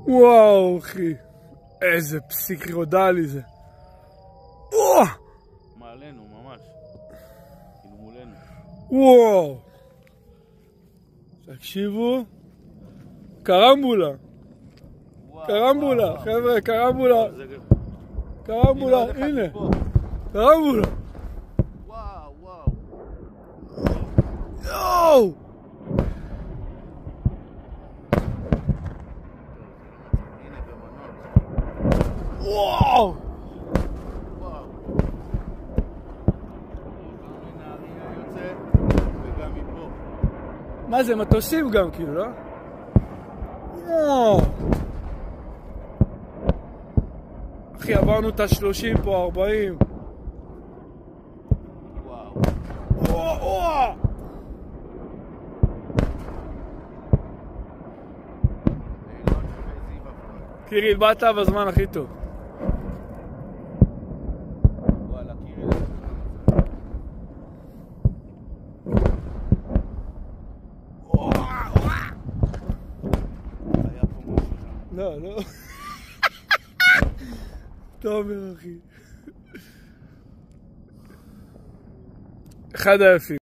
וואו אחי, איזה פסיכידלי זה. מעלינו ממש, כאילו מולנו. וואו, תקשיבו, קרמבולה, קרמבולה, חבר'ה, קרמבולה, קרמבולה, הנה, קרמבולה. וואו וואו. יואו! וואו! מה זה, מטוסים גם כאילו, לא? וואו! אחי, עברנו את ה-30 פה, 40. וואו. וואו, וואו! קיריל, באת בזמן הכי טוב. וואלה, קיריל. היה פה משהו. לא, לא. תומר, אחי. אחד היפים.